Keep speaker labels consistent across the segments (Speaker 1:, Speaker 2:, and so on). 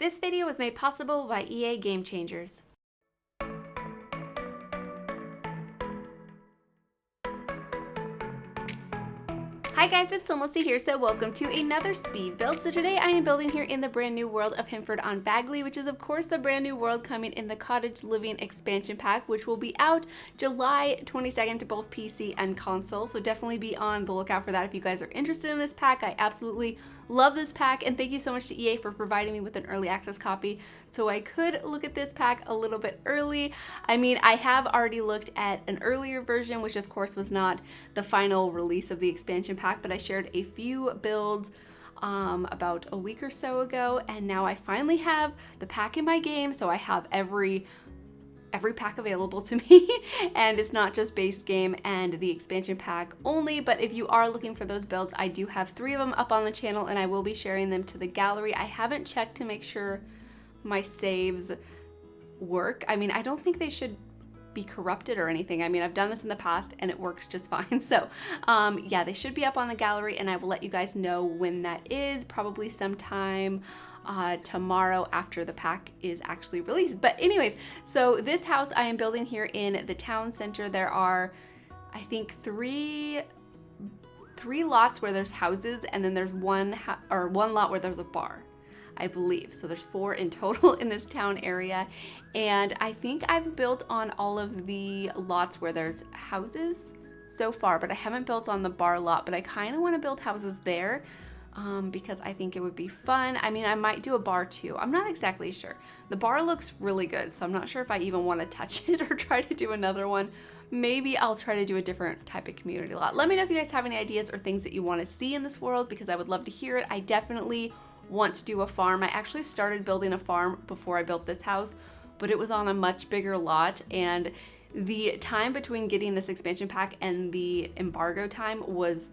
Speaker 1: This video was made possible by EA Game Changers. Hi guys, it's SimLicy here, so welcome to another speed build. So today I am building here in the brand new world of Hinford-on-Bagley, which is of course the brand new world coming in the Cottage Living expansion pack, which will be out July 22nd to both PC and console. So definitely be on the lookout for that if you guys are interested in this pack. I absolutely love this pack, and thank you so much to EA for providing me with an early access copy so I could look at this pack a little bit early. I mean, I have already looked at an earlier version, which of course was not the final release of the expansion pack, but I shared a few builds about a week or so ago, and now I finally have the pack in my game, so I have every pack available to me and it's not just base game and the expansion pack only. But if you are looking for those builds, I do have 3 of them up on the channel and I will be sharing them to the gallery. I haven't checked to make sure my saves work. I mean, I don't think they should be corrupted or anything. I mean, I've done this in the past and it works just fine. So yeah, they should be up on the gallery and I will let you guys know when that is, probably sometime tomorrow after the pack is actually released. But anyways, so this house I am building here in the town center. There are, I think, three lots where there's houses, and then there's one lot where there's a bar, I believe. So there's 4 in total in this town area, and I think I've built on all of the lots where there's houses so far, but I haven't built on the bar lot. But I kind of want to build houses there because I think it would be fun. I mean, I might do a bar too. I'm not exactly sure. The bar looks really good, so I'm not sure if I even want to touch it or try to do another one. Maybe I'll try to do a different type of community lot. Let me know if you guys have any ideas or things that you want to see in this world, because I would love to hear it. I definitely want to do a farm. I actually started building a farm before I built this house, but it was on a much bigger lot, and the time between getting this expansion pack and the embargo time was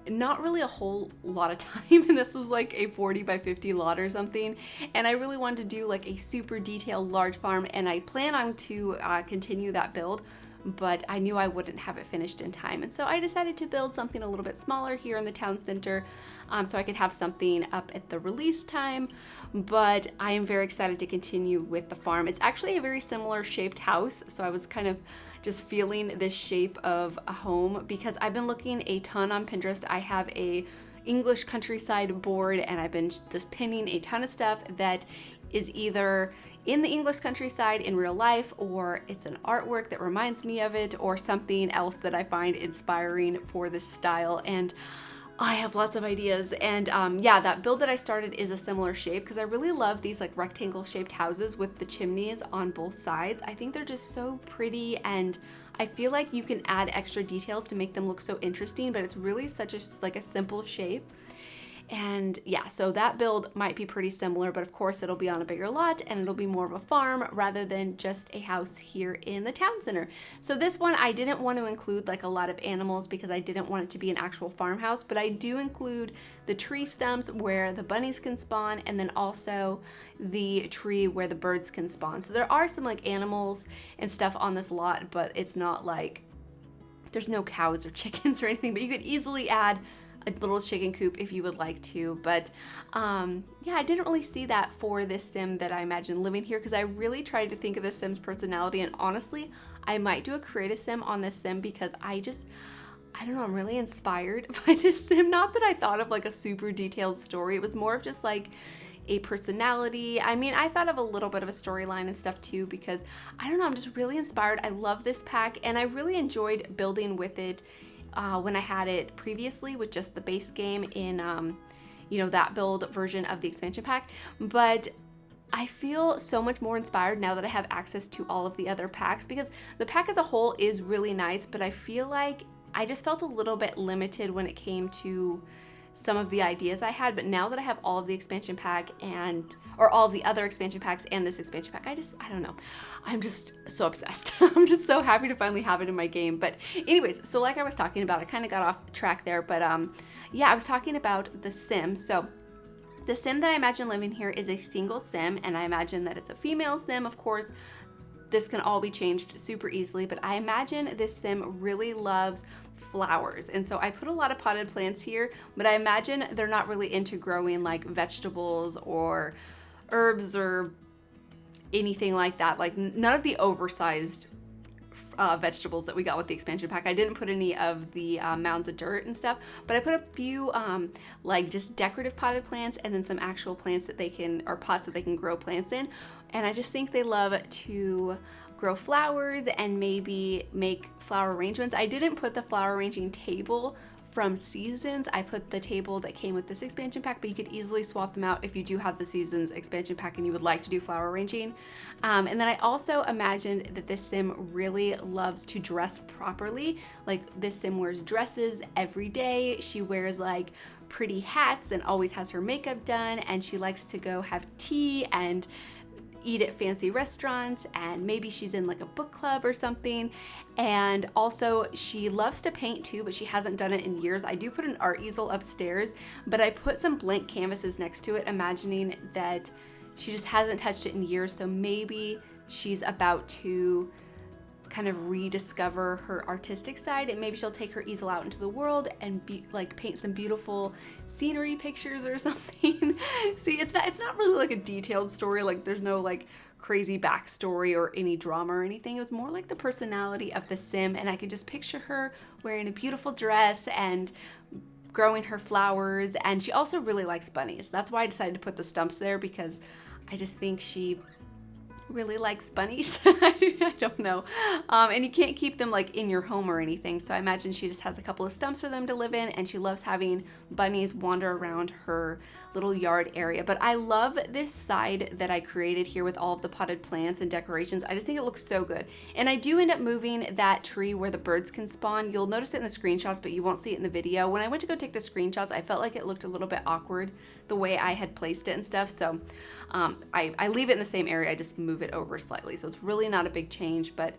Speaker 1: not really a whole lot of time, and this was like a 40 by 50 lot or something, and I really wanted to do like a super detailed large farm, and I plan on to continue that build, but I knew I wouldn't have it finished in time, and so I decided to build something a little bit smaller here in the town center so I could have something up at the release time. But I am very excited to continue with the farm. It's actually a very similar shaped house, so I was kind of just feeling this shape of a home because I've been looking a ton on Pinterest. I have a English countryside board, and I've been just pinning a ton of stuff that is either in the English countryside in real life, or it's an artwork that reminds me of it, or something else that I find inspiring for this style. And I have lots of ideas, and yeah, that build that I started is a similar shape because I really love these like rectangle shaped houses with the chimneys on both sides. I think they're just so pretty, and I feel like you can add extra details to make them look so interesting, but it's really such a like a simple shape. And yeah, so that build might be pretty similar, but of course it'll be on a bigger lot and it'll be more of a farm rather than just a house here in the town center. So this one I didn't want to include like a lot of animals because I didn't want it to be an actual farmhouse, but I do include the tree stumps where the bunnies can spawn, and then also the tree where the birds can spawn. So there are some like animals and stuff on this lot, but it's not like there's no cows or chickens or anything, but you could easily add a little chicken coop if you would like to. But yeah, I didn't really see that for this sim that I imagine living here, because I really tried to think of the sim's personality, and honestly I might do a create a sim on this sim because I don't know, I'm really inspired by this sim. Not that I thought of like a super detailed story, it was more of just like a personality. I mean, I thought of a little bit of a storyline and stuff too, because I don't know, I'm just really inspired. I love this pack and I really enjoyed building with it when I had it previously with just the base game in you know, that build version of the expansion pack. But I feel so much more inspired now that I have access to all of the other packs, because the pack as a whole is really nice, but I feel like I just felt a little bit limited when it came to some of the ideas I had. But now that I have all of the expansion pack or all of the other expansion packs and this expansion pack, I don't know, I'm just so obsessed. I'm just so happy to finally have it in my game. But anyways, so like I was talking about, I kind of got off track there, but yeah, I was talking about the sim. So the sim that I imagine living here is a single sim, and I imagine that it's a female sim. Of course, this can all be changed super easily, but I imagine this sim really loves flowers. And so I put a lot of potted plants here, but I imagine they're not really into growing like vegetables or herbs or anything like that. Like none of the oversized vegetables that we got with the expansion pack. I didn't put any of the mounds of dirt and stuff, but I put a few like just decorative potted plants and then some actual plants that they can, or pots that they can grow plants in. And I just think they love to grow flowers and maybe make flower arrangements. I didn't put the flower arranging table from Seasons. I put the table that came with this expansion pack, but you could easily swap them out if you do have the Seasons expansion pack and you would like to do flower arranging. And then I also imagined that this sim really loves to dress properly. Like this sim wears dresses every day. She wears like pretty hats and always has her makeup done, and she likes to go have tea and eat at fancy restaurants, and maybe she's in like a book club or something. And also she loves to paint too, but she hasn't done it in years. I do put an art easel upstairs, but I put some blank canvases next to it, imagining that she just hasn't touched it in years. So maybe she's about to kind of rediscover her artistic side, and maybe she'll take her easel out into the world and like paint some beautiful scenery pictures or something. See, it's not really like a detailed story, like there's no like crazy backstory or any drama or anything. It was more like the personality of the sim, and I could just picture her wearing a beautiful dress and growing her flowers. And she also really likes bunnies. That's why I decided to put the stumps there, because I just think she really likes bunnies. I don't know. And you can't keep them like in your home or anything. So I imagine she just has a couple of stumps for them to live in, and she loves having bunnies wander around her little yard area. But I love this side that I created here with all of the potted plants and decorations. I just think it looks so good. And I do end up moving that tree where the birds can spawn. You'll notice it in the screenshots, but you won't see it in the video. When I went to go take the screenshots, I felt like it looked a little bit awkward the way I had placed it and stuff. So I leave it in the same area, I just move it over slightly. So it's really not a big change, but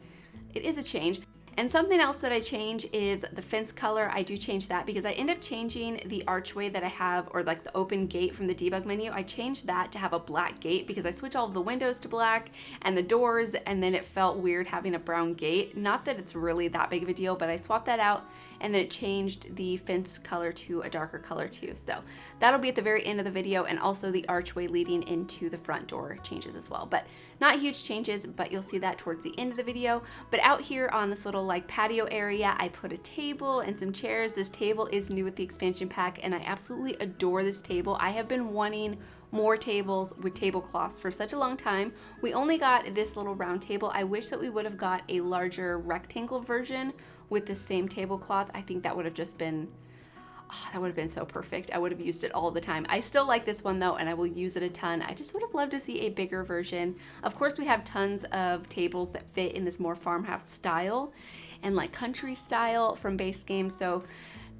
Speaker 1: it is a change. And something else that I change is the fence color. I do change that because I end up changing the archway that I have, or like the open gate from the debug menu. I changed that to have a black gate because I switch all of the windows to black and the doors, and then it felt weird having a brown gate. Not that it's really that big of a deal, but I swapped that out, and then it changed the fence color to a darker color too. So that'll be at the very end of the video, and also the archway leading into the front door changes as well. But not huge changes, but you'll see that towards the end of the video. But out here on this little like patio area, I put a table and some chairs. This table is new with the expansion pack, and I absolutely adore this table. I have been wanting more tables with tablecloths for such a long time. We only got this little round table. I wish that we would have got a larger rectangle version with the same tablecloth. I think that would have just been, that would have been so perfect. I would have used it all the time. I still like this one though, and I will use it a ton. I just would have loved to see a bigger version. Of course, we have tons of tables that fit in this more farmhouse style and like country style from base game, so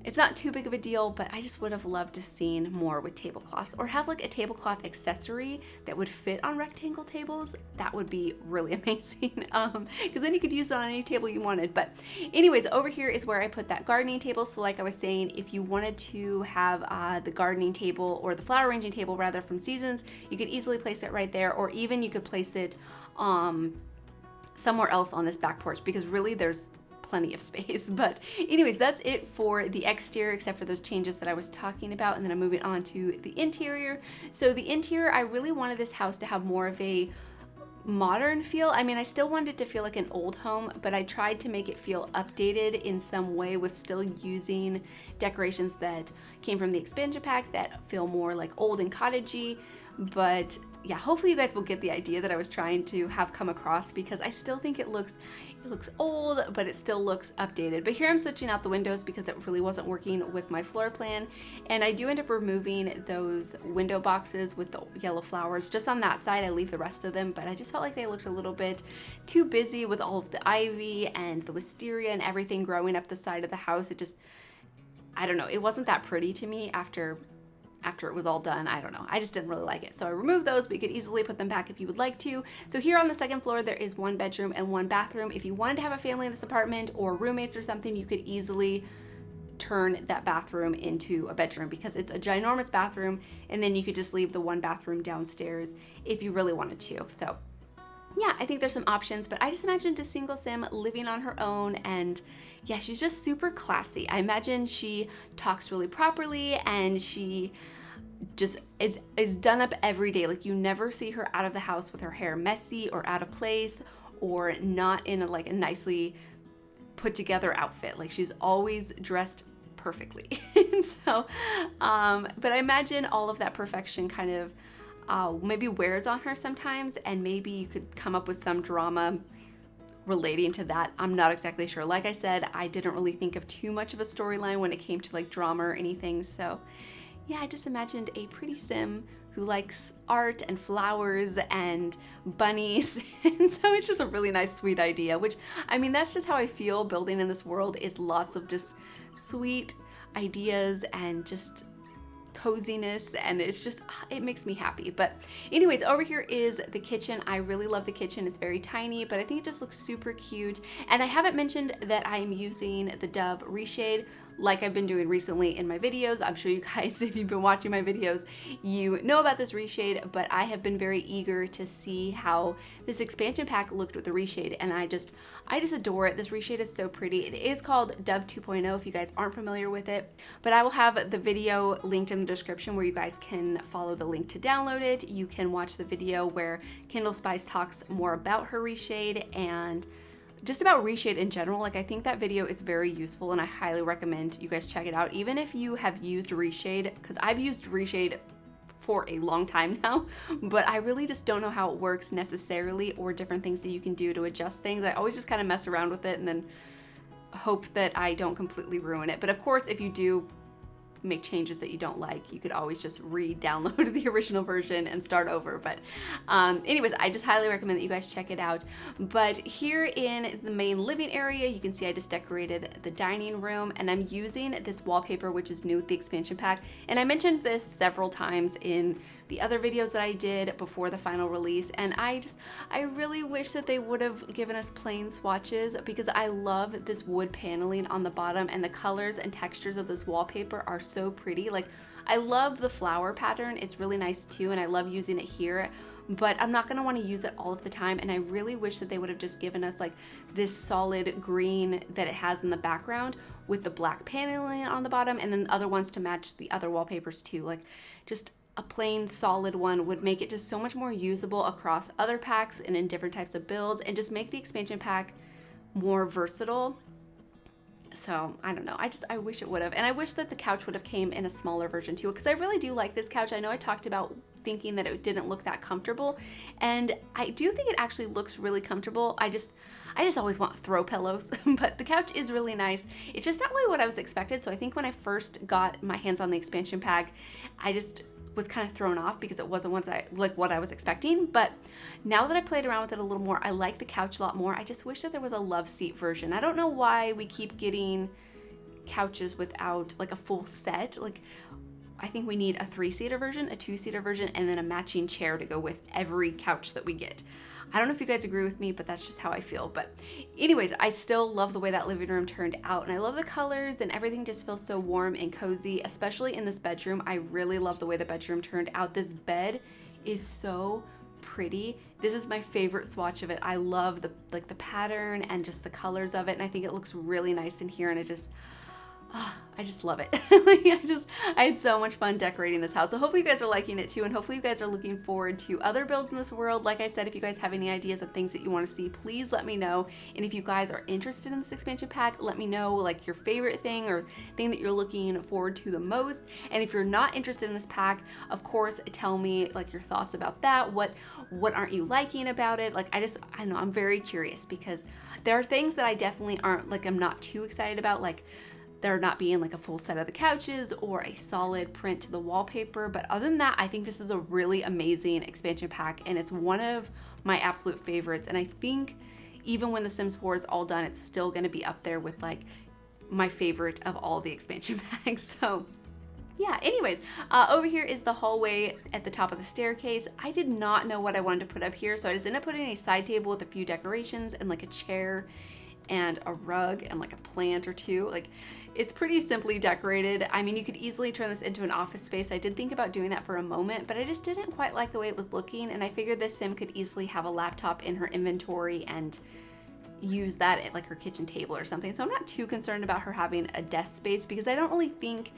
Speaker 1: it's not too big of a deal, but I just would have loved to seen more with tablecloths, or have like a tablecloth accessory that would fit on rectangle tables. That would be really amazing, because then you could use it on any table you wanted. But anyways, over here is where I put that gardening table. So like I was saying, if you wanted to have the gardening table, or the flower arranging table rather, from Seasons, you could easily place it right there, or even you could place it somewhere else on this back porch, because really there's plenty of space. But anyways, that's it for the exterior, except for those changes that I was talking about. And then I'm moving on to the interior. So the interior, I really wanted this house to have more of a modern feel. I mean, I still wanted it to feel like an old home, but I tried to make it feel updated in some way with still using decorations that came from the expansion pack that feel more like old and cottagey. But yeah, hopefully you guys will get the idea that I was trying to have come across, because I still think it looks old, but it still looks updated. But here I'm switching out the windows because it really wasn't working with my floor plan, and I do end up removing those window boxes with the yellow flowers. Just on that side, I leave the rest of them, but I just felt like they looked a little bit too busy with all of the ivy and the wisteria and everything growing up the side of the house. It just, I don't know, it wasn't that pretty to me after it was all done. I don't know, I just didn't really like it. So I removed those, but you could easily put them back if you would like to. So here on the second floor, there is one bedroom and one bathroom. If you wanted to have a family in this apartment or roommates or something, you could easily turn that bathroom into a bedroom, because it's a ginormous bathroom, and then you could just leave the one bathroom downstairs if you really wanted to. So yeah, I think there's some options, but I just imagined a single sim living on her own, and yeah, she's just super classy. I imagine she talks really properly, and she just is done up every day. Like you never see her out of the house with her hair messy or out of place or not in a nicely put together outfit. Like she's always dressed perfectly. So, but I imagine all of that perfection kind of maybe wears on her sometimes, and maybe you could come up with some drama relating to that. I'm not exactly sure. Like I said, I didn't really think of too much of a storyline when it came to like drama or anything. So yeah, I just imagined a pretty sim who likes art and flowers and bunnies. And so it's just a really nice, sweet idea, which, I mean, that's just how I feel building in this world, is lots of just sweet ideas and just coziness, and it's just, it makes me happy. But anyways, over here is the kitchen. I really love the kitchen. It's very tiny, but I think it just looks super cute. And I haven't mentioned that I am using the Dove Reshade like I've been doing recently in my videos. I'm sure you guys, if you've been watching my videos, you know about this reshade, but I have been very eager to see how this expansion pack looked with the reshade, and I just adore it. This reshade is so pretty. It is called Dove 2.0 if you guys aren't familiar with it, but I will have the video linked in the description where you guys can follow the link to download it. You can watch the video where Kindle Spice talks more about her reshade and just about reshade in general. Like I think that video is very useful, and I highly recommend you guys check it out, even if you have used reshade, because I've used reshade for a long time now, but I really just don't know how it works necessarily, or different things that you can do to adjust things. I always just kind of mess around with it and then hope that I don't completely ruin it. But of course, if you do make changes that you don't like, you could always just re-download the original version and start over. But anyways, I just highly recommend that you guys check it out. But here in the main living area, you can see I just decorated the dining room, and I'm using this wallpaper, which is new with the expansion pack. And I mentioned this several times in the other videos that I did before the final release, and I really wish that they would have given us plain swatches, because I love this wood paneling on the bottom, and the colors and textures of this wallpaper are so pretty. Like I love the flower pattern, it's really nice too, and I love using it here, but I'm not gonna want to use it all of the time, and I really wish that they would have just given us like this solid green that it has in the background with the black paneling on the bottom, and then other ones to match the other wallpapers too. Like just a plain solid one would make it just so much more usable across other packs and in different types of builds, and just make the expansion pack more versatile. So I don't know, I wish it would have. And I wish that the couch would have came in a smaller version too, because I really do like this couch. I know I talked about thinking that it didn't look that comfortable, and I do think it actually looks really comfortable. I just always want throw pillows, but the couch is really nice. It's just not really what I was expected. So I think when I first got my hands on the expansion pack, I just was kind of thrown off because it wasn't what I was expecting. But now that I played around with it a little more, I like the couch a lot more. I just wish that there was a love seat version. I don't know why we keep getting couches without like a full set. Like I think we need a 3-seater version, a 2-seater version, and then a matching chair to go with every couch that we get. I don't know if you guys agree with me, but that's just how I feel. But anyways, I still love the way that living room turned out, and I love the colors, and everything just feels so warm and cozy, especially in this bedroom. I really love the way the bedroom turned out. This bed is so pretty. This is my favorite swatch of it. I love the pattern and just the colors of it, and I think it looks really nice in here, and I just love it. I had so much fun decorating this house. So hopefully you guys are liking it too, and hopefully you guys are looking forward to other builds in this world. Like I said, if you guys have any ideas of things that you want to see, please let me know. And if you guys are interested in this expansion pack, let me know like your favorite thing or thing that you're looking forward to the most. And if you're not interested in this pack, of course, tell me like your thoughts about that. What aren't you liking about it? Like I don't know, I'm very curious, because there are things that I definitely aren't, like I'm not too excited about, like there not being like a full set of the couches or a solid print to the wallpaper. But other than that, I think this is a really amazing expansion pack, and it's one of my absolute favorites. And I think even when The Sims 4 is all done, it's still gonna be up there with like my favorite of all the expansion packs. So yeah, anyways, over here is the hallway at the top of the staircase. I did not know what I wanted to put up here, so I just ended up putting a side table with a few decorations and like a chair and a rug and like a plant or two. Like it's pretty simply decorated. I mean, you could easily turn this into an office space. I did think about doing that for a moment, but I just didn't quite like the way it was looking, and I figured this sim could easily have a laptop in her inventory and use that at like her kitchen table or something. So I'm not too concerned about her having a desk space, because I don't really think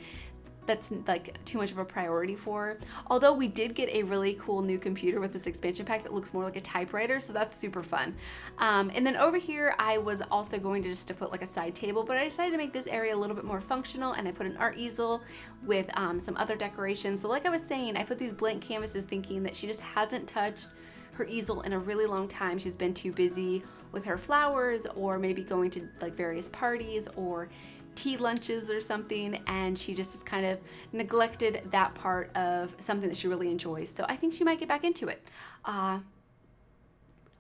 Speaker 1: that's like too much of a priority for her. Although we did get a really cool new computer with this expansion pack that looks more like a typewriter, so that's super fun. And then over here, I was also going to just to put like a side table, but I decided to make this area a little bit more functional, and I put an art easel with some other decorations. So like I was saying, I put these blank canvases thinking that she just hasn't touched her easel in a really long time. She's been too busy with her flowers, or maybe going to like various parties or tea lunches or something, and she just has kind of neglected that part of something that she really enjoys. So I think she might get back into it. I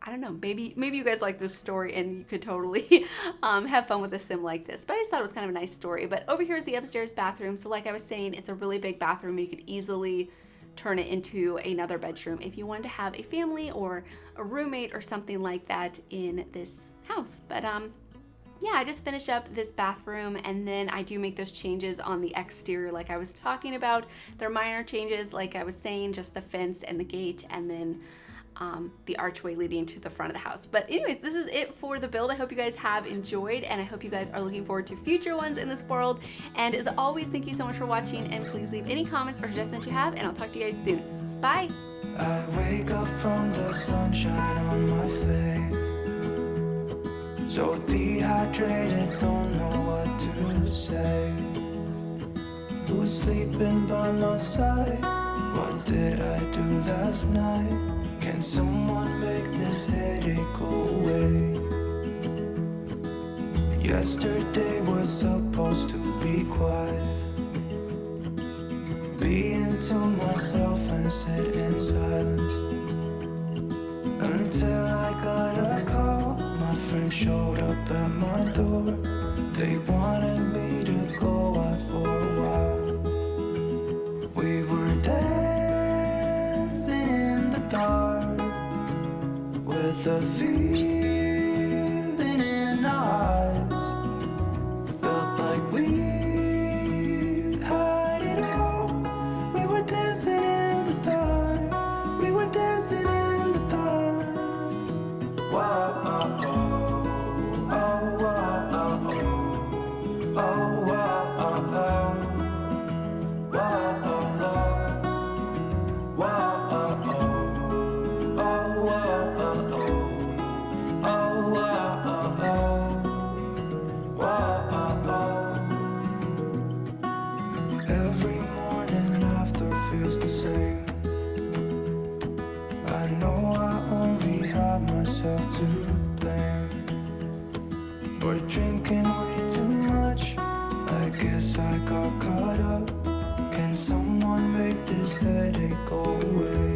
Speaker 1: don't know, maybe you guys like this story and you could totally have fun with a sim like this, but I just thought it was kind of a nice story. But over here is the upstairs bathroom. So like I was saying, it's a really big bathroom, and you could easily turn it into another bedroom if you wanted to have a family or a roommate or something like that in this house. But yeah, I just finished up this bathroom, and then I do make those changes on the exterior like I was talking about. They're minor changes, like I was saying, just the fence and the gate, and then the archway leading to the front of the house. But anyways, this is it for the build. I hope you guys have enjoyed, and I hope you guys are looking forward to future ones in this world. And as always, thank you so much for watching, and please leave any comments or suggestions you have, and I'll talk to you guys soon. Bye!
Speaker 2: I wake up from the sunshine on my face, so dehydrated, don't know what to say. Who's sleeping by my side? What did I do last night? Can someone make this headache go away? Yesterday was supposed to be quiet, being to myself and sit in silence, until I got a call. My friend showed up at my door. They wanted me to go out for a while. We were dancing in the dark with a feeling in our eyes. Felt like we had it all. We were dancing in the dark. We were dancing in the dark. Wow. Every morning after feels the same. I know I only have myself to blame for drinking way too much. I guess I got caught up. Can someone make this headache go away?